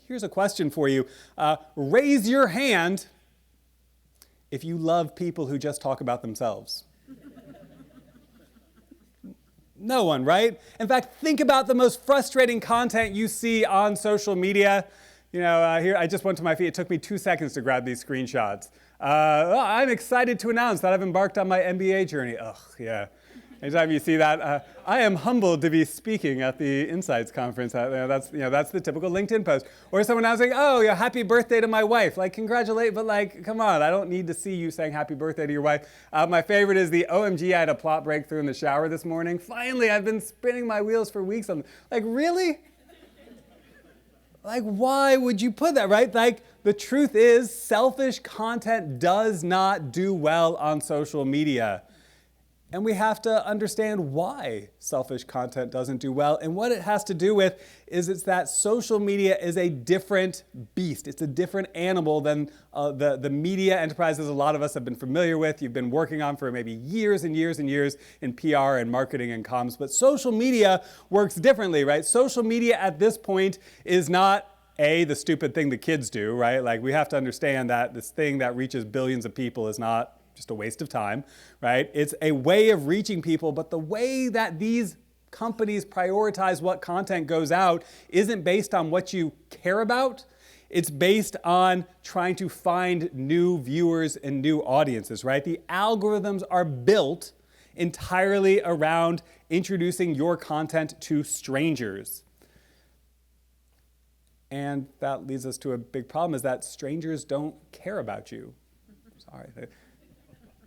here's a question for you. Raise your hand if you love people who just talk about themselves. No one, right? In fact, think about the most frustrating content you see on social media. You know, here, I just went to my feed. It took me 2 seconds to grab these screenshots. I'm excited to announce that I've embarked on my MBA journey. Ugh, yeah. Anytime you see that, I am humbled to be speaking at the Insights conference. That's the typical LinkedIn post. Or someone announcing, oh, yeah, happy birthday to my wife. Like, congratulate, but like, come on, I don't need to see you saying happy birthday to your wife. My favorite is the OMG, I had a plot breakthrough in the shower this morning. Finally, I've been spinning my wheels for weeks. I'm like, really? Like, why would you put that, right? Like, the truth is, selfish content does not do well on social media. And we have to understand why selfish content doesn't do well. And what it has to do with is it's that social media is a different beast. It's a different animal than the media enterprises a lot of us have been familiar with. You've been working on for maybe years and years and years in PR and marketing and comms. But social media works differently, right? Social media at this point is not the stupid thing the kids do, right? Like, we have to understand that this thing that reaches billions of people is not just a waste of time, right? It's a way of reaching people, but the way that these companies prioritize what content goes out isn't based on what you care about. It's based on trying to find new viewers and new audiences, right? The algorithms are built entirely around introducing your content to strangers. And that leads us to a big problem, is that strangers don't care about you. Sorry.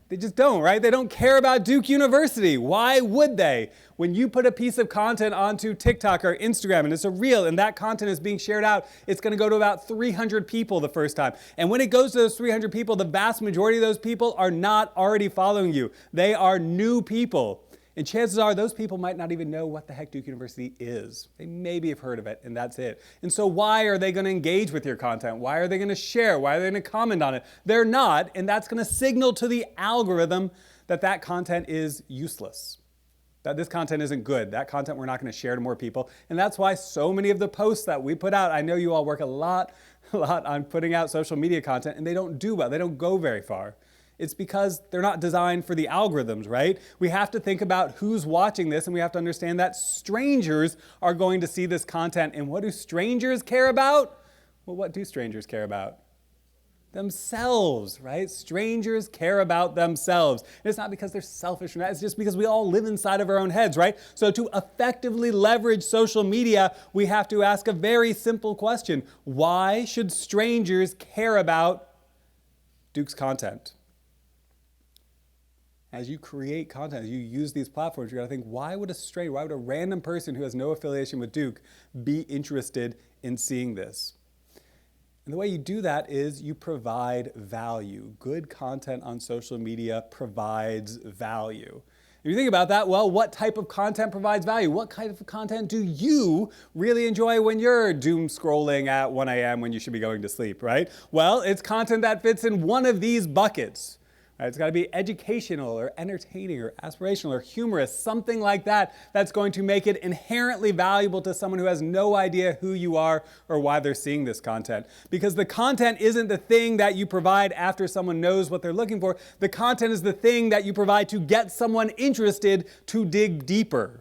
They just don't, right? They don't care about Duke University. Why would they? When you put a piece of content onto TikTok or Instagram and it's a reel and that content is being shared out, it's going to go to about 300 people the first time. And when it goes to those 300 people, the vast majority of those people are not already following you. They are new people. And chances are those people might not even know what the heck Duke University is. They maybe have heard of it, and that's it. And so why are they going to engage with your content? Why are they going to share? Why are they going to comment on it? They're not, and that's going to signal to the algorithm that that content is useless, that this content isn't good, that content we're not going to share to more people. And that's why so many of the posts that we put out, I know you all work a lot on putting out social media content, and they don't do well. They don't go very far. It's because they're not designed for the algorithms, right? We have to think about who's watching this, and we have to understand that strangers are going to see this content. And what do strangers care about? Well, what do strangers care about? Themselves, right? Strangers care about themselves. And it's not because they're selfish or not, it's just because we all live inside of our own heads, right? So to effectively leverage social media, we have to ask a very simple question. Why should strangers care about Duke's content? As you create content, as you use these platforms, you got to think, why would a random person who has no affiliation with Duke be interested in seeing this? And the way you do that is you provide value. Good content on social media provides value. If you think about that, well, what type of content provides value? What kind of content do you really enjoy when you're doom scrolling at 1 a.m. when you should be going to sleep, right? Well, it's content that fits in one of these buckets. It's got to be educational or entertaining or aspirational or humorous, something like that that's going to make it inherently valuable to someone who has no idea who you are or why they're seeing this content. Because the content isn't the thing that you provide after someone knows what they're looking for. The content is the thing that you provide to get someone interested to dig deeper.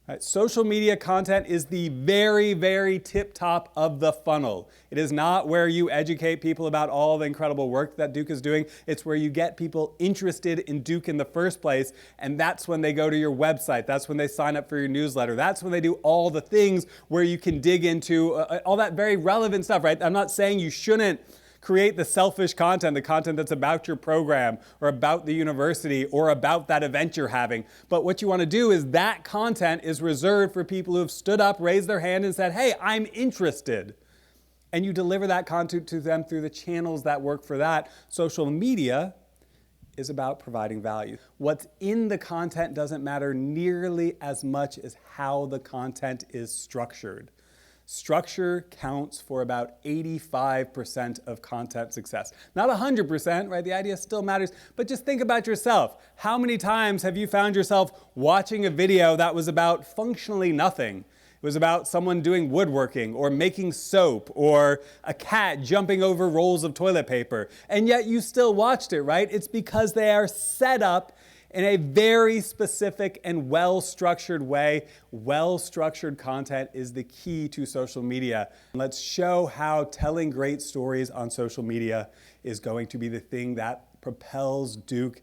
Right? Social media content is the very, very tip top of the funnel. It is not where you educate people about all the incredible work that Duke is doing. It's where you get people interested in Duke in the first place, and that's when they go to your website. That's when they sign up for your newsletter. That's when they do all the things where you can dig into all that very relevant stuff, right? I'm not saying you shouldn't create the selfish content, the content that's about your program or about the university or about that event you're having. But what you want to do is that content is reserved for people who have stood up, raised their hand and said, hey, I'm interested. And you deliver that content to them through the channels that work for that. Social media is about providing value. What's in the content doesn't matter nearly as much as how the content is structured. Structure counts for about 85% of content success. Not 100%, right? The idea still matters, but just think about yourself. How many times have you found yourself watching a video that was about functionally nothing? It was about someone doing woodworking or making soap or a cat jumping over rolls of toilet paper. And yet you still watched it, right? It's because they are set up in a very specific and well-structured way. Well-structured content is the key to social media. Let's show how telling great stories on social media is going to be the thing that propels Duke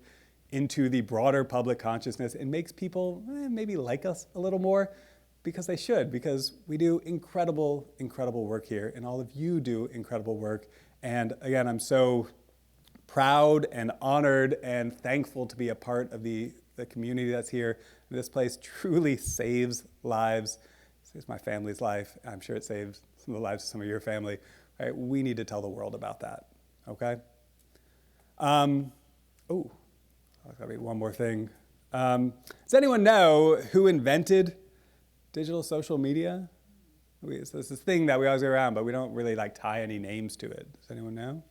into the broader public consciousness and makes people maybe like us a little more, because they should, because we do incredible, incredible work here, and all of you do incredible work. And again, I'm so proud and honored and thankful to be a part of the community that's here. This place truly saves lives. It saves my family's life. I'm sure it saves some of the lives of some of your family. Right? We need to tell the world about that, okay? Oh, I've got one more thing. Does anyone know who invented digital social media? It's this thing that we always go around, but we don't really tie any names to it. Does anyone know?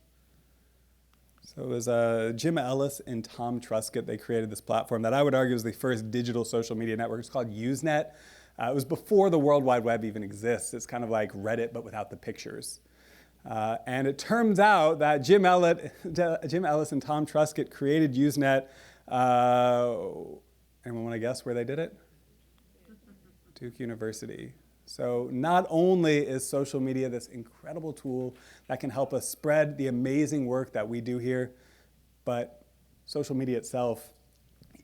So it was Jim Ellis and Tom Truscott. They created this platform that I would argue was the first digital social media network. It's called Usenet. It was before the World Wide Web even exists. It's kind of like Reddit, but without the pictures. And it turns out that Jim Ellis and Tom Truscott created Usenet. Anyone want to guess where they did it? Duke University. So not only is social media this incredible tool that can help us spread the amazing work that we do here, but social media itself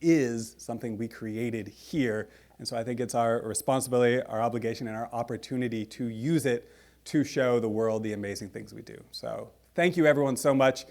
is something we created here. And so I think it's our responsibility, our obligation, and our opportunity to use it to show the world the amazing things we do. So thank you everyone so much.